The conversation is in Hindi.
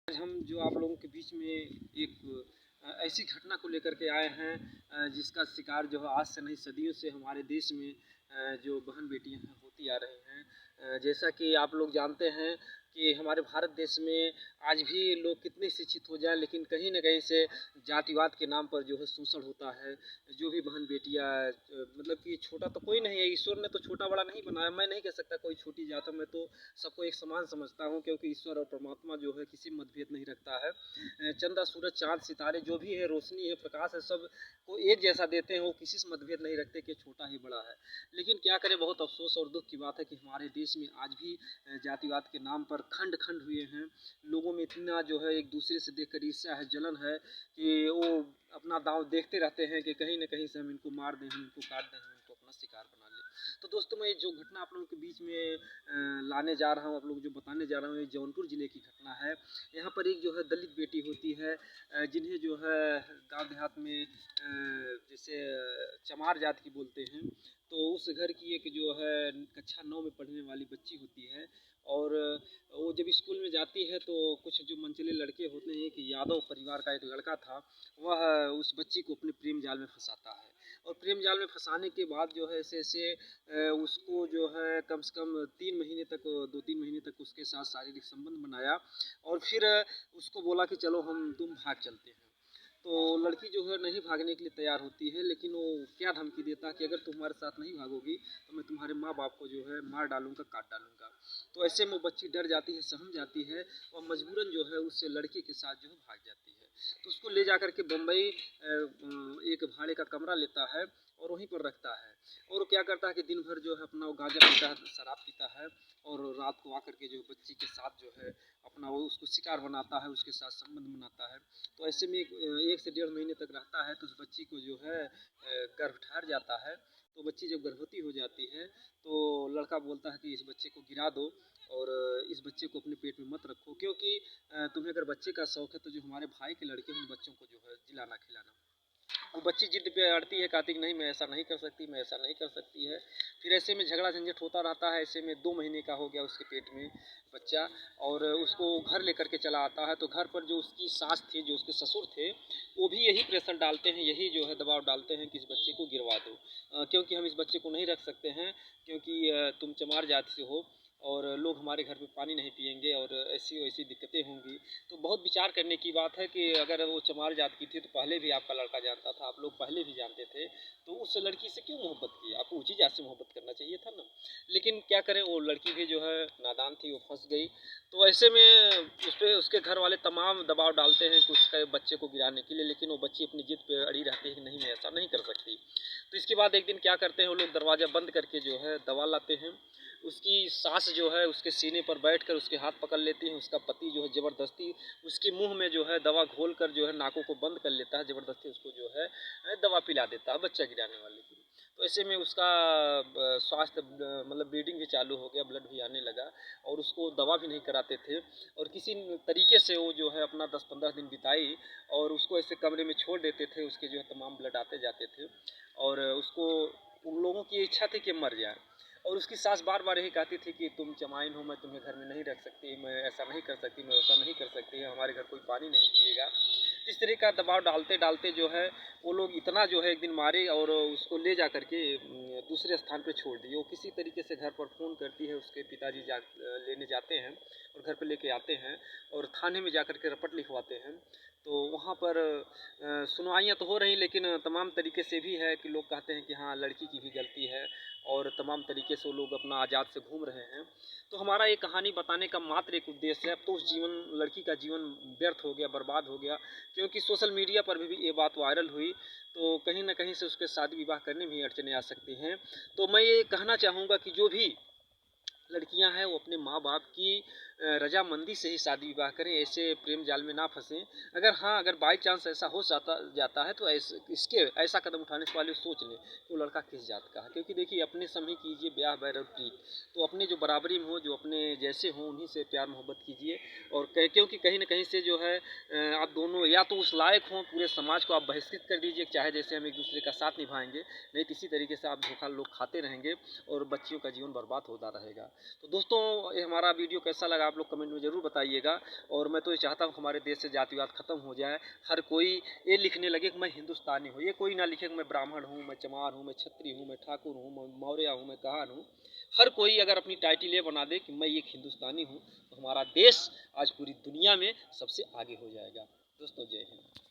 आज हम जो आप लोगों के बीच में एक ऐसी घटना को लेकर के आए हैं जिसका शिकार जो है आज से नहीं सदियों से हमारे देश में जो बहन बेटियां हैं होती आ रही हैं। जैसा कि आप लोग जानते हैं कि हमारे भारत देश में आज भी लोग कितने शिक्षित हो जाएं, लेकिन कहीं न कहीं से जातिवाद के नाम पर जो है शोषण होता है। जो भी बहन बेटियां मतलब कि छोटा तो कोई नहीं है, ईश्वर ने तो छोटा बड़ा नहीं बनाया। मैं नहीं कह सकता कोई छोटी जात है, मैं तो सबको एक समान समझता हूँ, क्योंकि ईश्वर और परमात्मा जो है किसी मतभेद नहीं रखता है। चंदा सूरज चाँद सितारे जो भी है, रोशनी है, प्रकाश है, सब को एक जैसा देते हैं। वो किसी से मतभेद नहीं रखते कि छोटा ही बड़ा है। लेकिन क्या करें, बहुत अफसोस और दुख की बात है कि हमारे देश में आज भी जातिवाद के नाम पर खंड खंड हुए हैं। लोगों में इतना जो है एक दूसरे से देखकर ईर्ष्या है, जलन है कि वो अपना दांव देखते रहते हैं कि कहीं न कहीं से हम इनको मार दें, हम इनको काट दें, हम इनको अपना शिकार बना लें। तो दोस्तों, मैं जो घटना आप लोगों के बीच में लाने जा रहा हूँ, आप लोग जो बताने जा रहा हूँ, ये जौनपुर ज़िले की घटना है। यहाँ पर एक जो है दलित बेटी होती है, जिन्हें जो है गाँव देहात में जैसे चमार जात की बोलते हैं। तो उस घर की एक जो है कक्षा 9 में पढ़ने वाली बच्ची होती है। और वो जब स्कूल में जाती है तो कुछ जो मनचले लड़के होते हैं कि यादव परिवार का एक लड़का था, वह उस बच्ची को अपने प्रेम जाल में फंसाता है। और प्रेम जाल में फंसाने के बाद जो है ऐसे ऐसे उसको जो है कम से कम 3 महीने तक 2-3 महीने तक उसके साथ शारीरिक संबंध बनाया। और फिर उसको बोला कि चलो हम तुम भाग चलते हैं। तो लड़की जो है नहीं भागने के लिए तैयार होती है, लेकिन वो क्या धमकी देता है कि अगर तुम हमारे साथ नहीं भागोगी तो मैं तुम्हारे माँ बाप को जो है मार डालूंगा, काट डालूंगा। तो ऐसे में वो बच्ची डर जाती है, सहम जाती है और मजबूरन जो है उस लड़के के साथ जो है भाग जाती है। तो उसको ले जा करके बम्बई एक भाड़े का कमरा लेता है और वहीं पर रखता है। और वो क्या करता है कि दिन भर जो है अपना वो गांजा पीता है, शराब पीता है, और रात को आकर के जो बच्ची के साथ जो है अपना वो उसको शिकार बनाता है, उसके साथ संबंध बनाता है। तो ऐसे में 1 से 1.5 महीने तक रहता है। तो उस बच्ची को जो है गर्भ ठहर जाता है। तो बच्ची जब गर्भवती हो जाती है तो लड़का बोलता है कि इस बच्चे को गिरा दो और इस बच्चे को अपने पेट में मत रखो, क्योंकि तुम्हें अगर बच्चे का शौक है तो जो हमारे भाई के लड़के हैं उन बच्चों को जो है जिलाना खिलाना। वो बच्ची जिद पे अड़ती है, कहती नहीं मैं ऐसा नहीं कर सकती, मैं ऐसा नहीं कर सकती है। फिर ऐसे में झगड़ा झंझट होता रहता है। ऐसे में 2 महीने का हो गया उसके पेट में बच्चा, और उसको घर लेकर के चला आता है। तो घर पर जो उसकी सास थी, जो उसके ससुर थे, वो भी यही प्रेशर डालते हैं, यही जो है दबाव डालते हैं कि इस बच्चे को गिरवा दो, क्योंकि हम इस बच्चे को नहीं रख सकते हैं, क्योंकि तुम चमार जाति से हो और लोग हमारे घर पे पानी नहीं पिएंगे और ऐसी वैसी दिक्कतें होंगी। तो बहुत विचार करने की बात है कि अगर वो चमार जात की थी तो पहले भी आपका लड़का जानता था, आप लोग पहले भी जानते थे, तो उस लड़की से क्यों मोहब्बत की? आपको ऊँची जात से मोहब्बत करना चाहिए था ना। लेकिन क्या करें, वो लड़की भी जो है नादान थी, वो फंस गई। तो ऐसे में उस पर उसके घर वाले तमाम दबाव डालते हैं कि उसके बच्चे को गिराने के लिए, लेकिन वो बच्ची अपनी जिद पे अड़ी रहती है कि नहीं मैं ऐसा नहीं कर सकती। तो इसके बाद एक दिन क्या करते हैं वो लोग, दरवाज़ा बंद करके जो है दवा लाते हैं। उसकी सास जो है उसके सीने पर बैठकर उसके हाथ पकड़ लेती है। उसका पति जो है ज़बरदस्ती उसके मुंह में जो है दवा घोलकर जो है नाकों को बंद कर लेता है, ज़बरदस्ती उसको जो है दवा पिला देता है बच्चा गिराने वाले की। तो ऐसे में उसका स्वास्थ्य मतलब ब्लीडिंग भी चालू हो गया, ब्लड भी आने लगा, और उसको दवा भी नहीं कराते थे। और किसी तरीके से वो जो है अपना 10-15 दिन बिताई और उसको ऐसे कमरे में छोड़ देते थे। उसके जो है तमाम ब्लड आते जाते थे और उसको, उन लोगों की इच्छा थी कि मर जाए। और उसकी सास बार बार यही कहती थी कि तुम चमाइन हो, मैं तुम्हें घर में नहीं रख सकती, मैं ऐसा नहीं कर सकती, मैं वैसा नहीं कर सकती, हमारे घर कोई पानी नहीं पिएगा। इस तरह का दबाव डालते डालते जो है वो लोग इतना जो है एक दिन मारे और उसको ले जा करके दूसरे स्थान पर छोड़ दिए। वो किसी तरीके से घर पर फ़ोन करती है, उसके पिताजी लेने जाते हैं और घर पर लेके आते हैं और थाने में जा कर के रपट लिखवाते हैं। तो वहाँ पर सुनवाइयाँ तो हो रही, लेकिन तमाम तरीके से भी है कि लोग कहते हैं कि हाँ लड़की की भी गलती है, और तमाम तरीके से वो लोग अपना आज़ाद से घूम रहे हैं। तो हमारा ये कहानी बताने का मात्र एक उद्देश्य है। अब तो उस लड़की का जीवन व्यर्थ हो गया, बर्बाद हो गया, क्योंकि सोशल मीडिया पर भी ये बात वायरल हुई। तो कहीं न कहीं से उसके शादी विवाह करने में ही अड़चनें आ सकती हैं। तो मैं ये कहना चाहूँगा कि जो भी लड़कियां हैं वो अपने माँ बाप की रजामंदी से ही शादी विवाह करें, ऐसे प्रेम जाल में ना फंसें। अगर हाँ, अगर बाई चांस ऐसा हो जाता है तो ऐसा कदम उठाने से पहले सोच लें कि वो लड़का किस जात का है। क्योंकि देखिए, अपने समय कीजिए ब्याह बैर और प्रीत, तो अपने जो बराबरी में हो, जो अपने जैसे हों, उन्हीं से प्यार मोहब्बत कीजिए। और क्योंकि कहीं ना कहीं से जो है आप दोनों या तो उस लायक हों, पूरे समाज को आप बहिष्कृत कर दीजिए, चाहे जैसे हम एक दूसरे का साथ निभाएंगे, नहीं तो इसी तरीके से आप धोखा लोग खाते रहेंगे और बच्चियों का जीवन बर्बाद होता रहेगा। तो दोस्तों, ये हमारा वीडियो कैसा लगा आप लोग कमेंट में ज़रूर बताइएगा। और मैं तो ये चाहता हूँ हमारे देश से जातिवाद ख़त्म हो जाए, हर कोई ये लिखने लगे कि मैं हिंदुस्तानी हूँ, ये कोई ना लिखे कि मैं ब्राह्मण हूँ, मैं चमार हूँ, मैं क्षत्रिय हूँ, मैं ठाकुर हूँ, मैं मौर्य हूँ, मैं कहान हूँ। हर कोई अगर अपनी टाइटल ये बना दे कि मैं एक हिंदुस्तानी हूँ, तो हमारा देश आज पूरी दुनिया में सबसे आगे हो जाएगा। दोस्तों, जय हिंद।